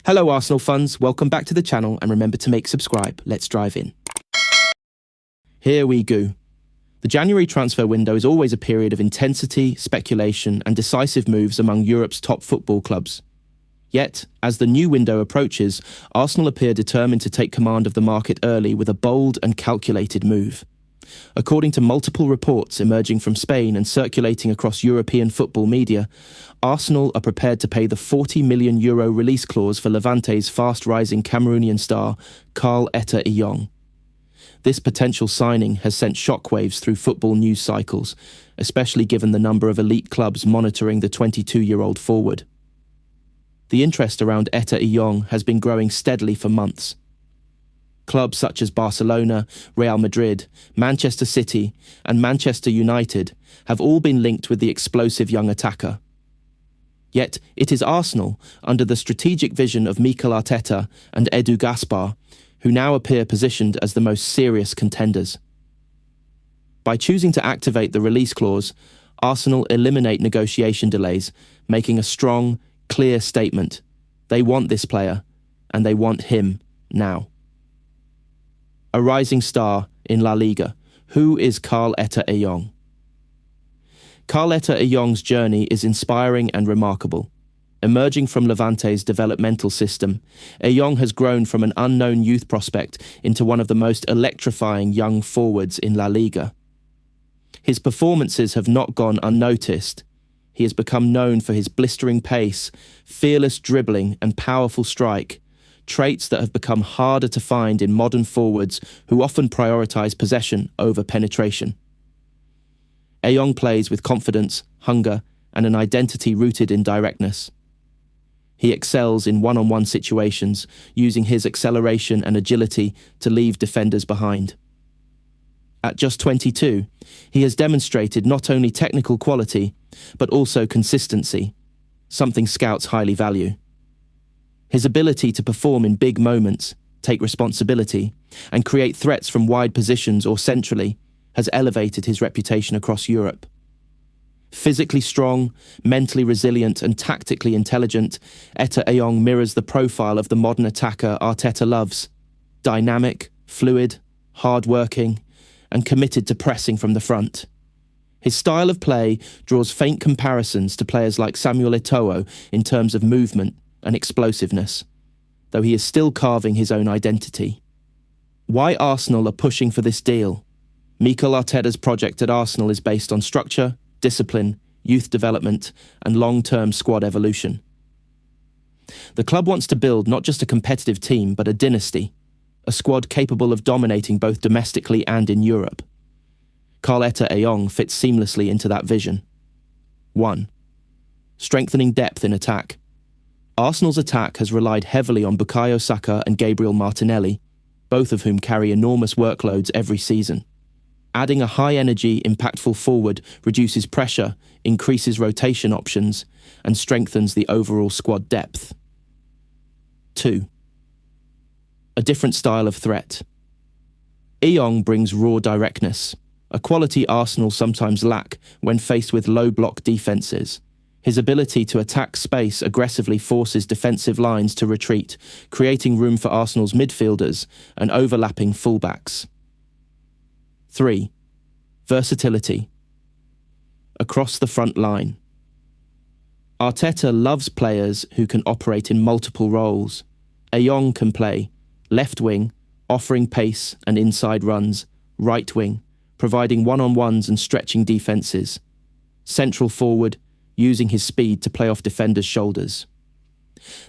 Hello Arsenal fans, welcome back to the channel and remember to subscribe. Let's drive in. Here we go. The January transfer window is always a period of intensity, speculation and decisive moves among Europe's top football clubs. Yet, as the new window approaches, Arsenal appear determined to take command of the market early with a bold and calculated move. According to multiple reports emerging from Spain and circulating across European football media, Arsenal are prepared to pay the €40 million release clause for Levante's fast-rising Cameroonian star, Ette Yong. This potential signing has sent shockwaves through football news cycles, especially given the number of elite clubs monitoring the 22-year-old forward. The interest around Ette Yong has been growing steadily for months. Clubs such as Barcelona, Real Madrid, Manchester City and Manchester United have all been linked with the explosive young attacker. Yet it is Arsenal, under the strategic vision of Mikel Arteta and Edu Gaspar, who now appear positioned as the most serious contenders. By choosing to activate the release clause, Arsenal eliminate negotiation delays, making a strong, clear statement. They want this player, and they want him now. A rising star in La Liga. Who is Ette Yong? Ette Yong's journey is inspiring and remarkable. Emerging from Levante's developmental system, Yong has grown from an unknown youth prospect into one of the most electrifying young forwards in La Liga. His performances have not gone unnoticed. He has become known for his blistering pace, fearless dribbling and powerful strike, traits that have become harder to find in modern forwards who often prioritise possession over penetration. Yong plays with confidence, hunger, and an identity rooted in directness. He excels in one-on-one situations, using his acceleration and agility to leave defenders behind. At just 22, he has demonstrated not only technical quality, but also consistency, something scouts highly value. His ability to perform in big moments, take responsibility, and create threats from wide positions or centrally has elevated his reputation across Europe. Physically strong, mentally resilient and tactically intelligent, Ette Yong mirrors the profile of the modern attacker Arteta loves. Dynamic, fluid, hard-working, and committed to pressing from the front. His style of play draws faint comparisons to players like Samuel Eto'o in terms of movement and explosiveness, though he is still carving his own identity. Why Arsenal are pushing for this deal? Mikel Arteta's project at Arsenal is based on structure, discipline, youth development, and long-term squad evolution. The club wants to build not just a competitive team, but a dynasty, a squad capable of dominating both domestically and in Europe. Ette Yong fits seamlessly into that vision. 1. Strengthening depth in attack. Arsenal's attack has relied heavily on Bukayo Saka and Gabriel Martinelli, both of whom carry enormous workloads every season. Adding a high-energy, impactful forward reduces pressure, increases rotation options, and strengthens the overall squad depth. 2. A different style of threat. Yong brings raw directness, a quality Arsenal sometimes lack when faced with low-block defences. His ability to attack space aggressively forces defensive lines to retreat, creating room for Arsenal's midfielders and overlapping fullbacks. 3. Versatility. Across the front line. Arteta loves players who can operate in multiple roles. Yong can play left wing, offering pace and inside runs, right wing, providing one-on-ones and stretching defences, central forward, using his speed to play off defenders' shoulders.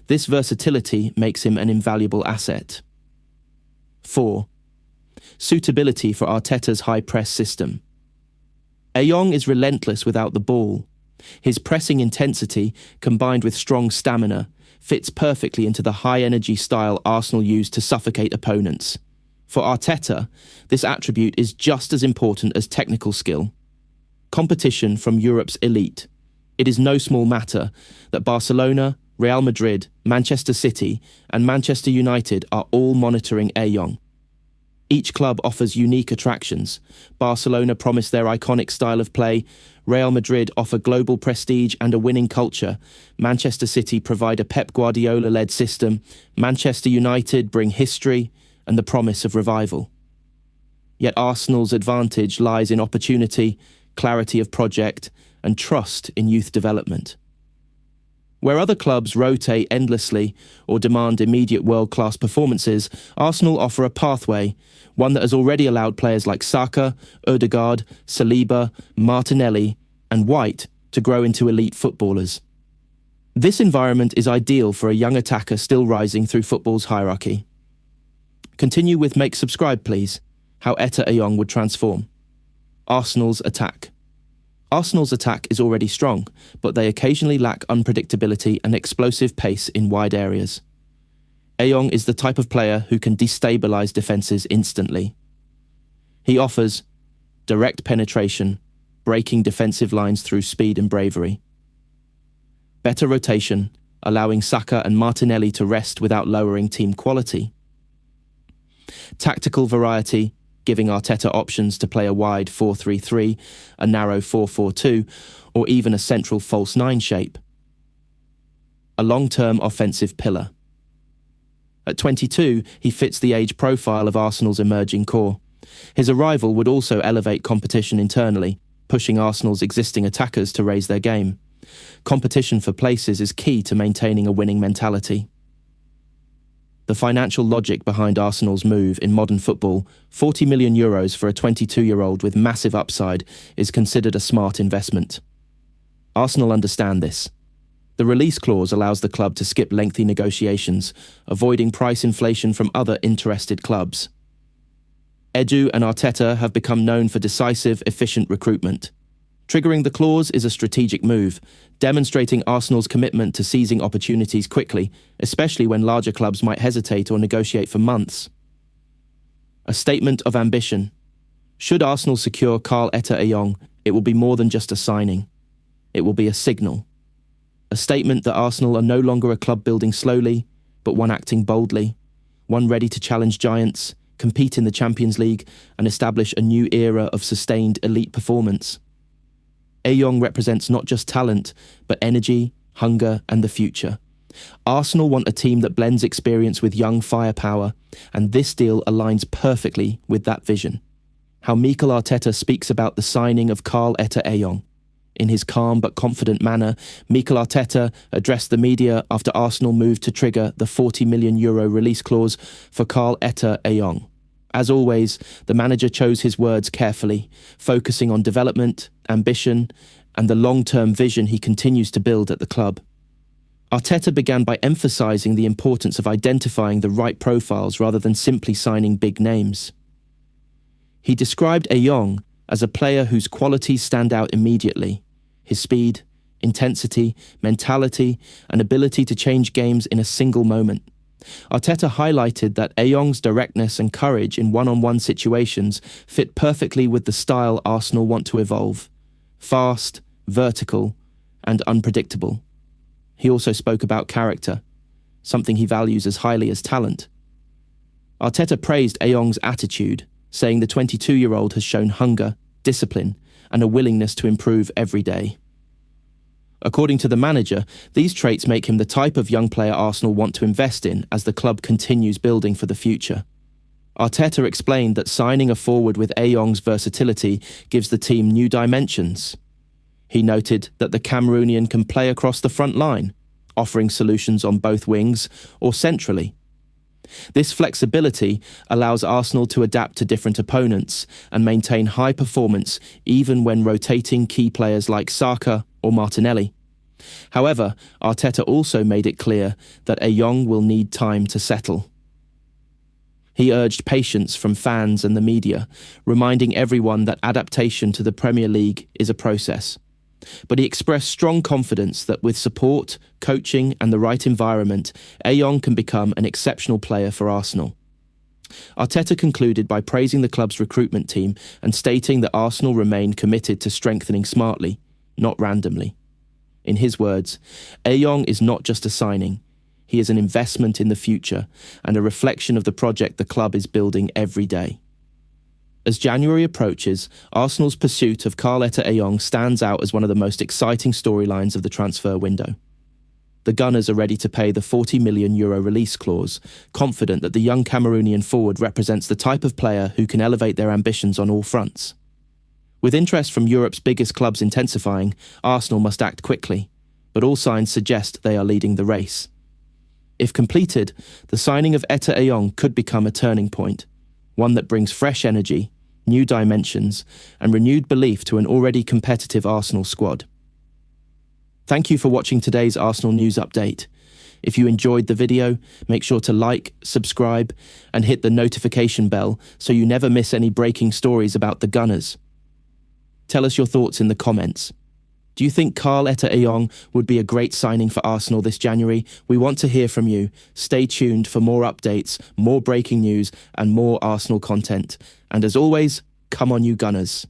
This versatility makes him an invaluable asset. 4. Suitability for Arteta's high-press system. Yong is relentless without the ball. His pressing intensity, combined with strong stamina, fits perfectly into the high-energy style Arsenal use to suffocate opponents. For Arteta, this attribute is just as important as technical skill. Competition from Europe's elite. It is no small matter that Barcelona, Real Madrid, Manchester City, and Manchester United are all monitoring Yong. Each club offers unique attractions. Barcelona promise their iconic style of play. Real Madrid offer global prestige and a winning culture. Manchester City provide a Pep Guardiola-led system. Manchester United bring history and the promise of revival. Yet Arsenal's advantage lies in opportunity, clarity of project, and trust in youth development. Where other clubs rotate endlessly or demand immediate world-class performances, Arsenal offer a pathway, one that has already allowed players like Saka, Odegaard, Saliba, Martinelli, and White to grow into elite footballers. This environment is ideal for a young attacker still rising through football's hierarchy. Continue with Make Subscribe Please, how Ette Yong would transform. Arsenal's attack. Arsenal's attack is already strong, but they occasionally lack unpredictability and explosive pace in wide areas. Yong is the type of player who can destabilize defenses instantly. He offers direct penetration, breaking defensive lines through speed and bravery. Better rotation, allowing Saka and Martinelli to rest without lowering team quality. Tactical variety, giving Arteta options to play a wide 4-3-3, a narrow 4-4-2, or even a central false nine shape. A long-term offensive pillar. At 22, he fits the age profile of Arsenal's emerging core. His arrival would also elevate competition internally, pushing Arsenal's existing attackers to raise their game. Competition for places is key to maintaining a winning mentality. The financial logic behind Arsenal's move in modern football, €40 million for a 22-year-old with massive upside, is considered a smart investment. Arsenal understand this. The release clause allows the club to skip lengthy negotiations, avoiding price inflation from other interested clubs. Edu and Arteta have become known for decisive, efficient recruitment. Triggering the clause is a strategic move, demonstrating Arsenal's commitment to seizing opportunities quickly, especially when larger clubs might hesitate or negotiate for months. A statement of ambition. Should Arsenal secure Ette Yong, it will be more than just a signing. It will be a signal. A statement that Arsenal are no longer a club building slowly, but one acting boldly, one ready to challenge giants, compete in the Champions League, and establish a new era of sustained elite performance. Yong represents not just talent, but energy, hunger, and the future. Arsenal want a team that blends experience with young firepower, and this deal aligns perfectly with that vision. How Mikel Arteta speaks about the signing of Ette Yong. In his calm but confident manner, Mikel Arteta addressed the media after Arsenal moved to trigger the €40 million release clause for Ette Yong. As always, the manager chose his words carefully, focusing on development, ambition, and the long-term vision he continues to build at the club. Arteta began by emphasizing the importance of identifying the right profiles rather than simply signing big names. He described Yong as a player whose qualities stand out immediately: his speed, intensity, mentality, and ability to change games in a single moment. Arteta highlighted that Yong's directness and courage in one-on-one situations fit perfectly with the style Arsenal want to evolve: fast, vertical, and unpredictable. He also spoke about character, something he values as highly as talent. Arteta praised Yong's attitude, saying the 22-year-old has shown hunger, discipline, and a willingness to improve every day. According to the manager, these traits make him the type of young player Arsenal want to invest in as the club continues building for the future. Arteta explained that signing a forward with Yong's versatility gives the team new dimensions. He noted that the Cameroonian can play across the front line, offering solutions on both wings or centrally. This flexibility allows Arsenal to adapt to different opponents and maintain high performance even when rotating key players like Saka or Martinelli. However, Arteta also made it clear that Yong will need time to settle. He urged patience from fans and the media, reminding everyone that adaptation to the Premier League is a process. But he expressed strong confidence that with support, coaching, and the right environment, Yong can become an exceptional player for Arsenal. Arteta concluded by praising the club's recruitment team and stating that Arsenal remain committed to strengthening smartly, not randomly. In his words, Yong is not just a signing. He is an investment in the future and a reflection of the project the club is building every day. As January approaches, Arsenal's pursuit of Ette stands out as one of the most exciting storylines of the transfer window. The Gunners are ready to pay the €40 million release clause, confident that the young Cameroonian forward represents the type of player who can elevate their ambitions on all fronts. With interest from Europe's biggest clubs intensifying, Arsenal must act quickly, but all signs suggest they are leading the race. If completed, the signing of Ette could become a turning point, one that brings fresh energy, new dimensions, and renewed belief to an already competitive Arsenal squad. Thank you for watching today's Arsenal News Update. If you enjoyed the video, make sure to like, subscribe, and hit the notification bell so you never miss any breaking stories about the Gunners. Tell us your thoughts in the comments. Do you think Ette would be a great signing for Arsenal this January? We want to hear from you. Stay tuned for more updates, more breaking news, and more Arsenal content. And as always, come on you Gunners.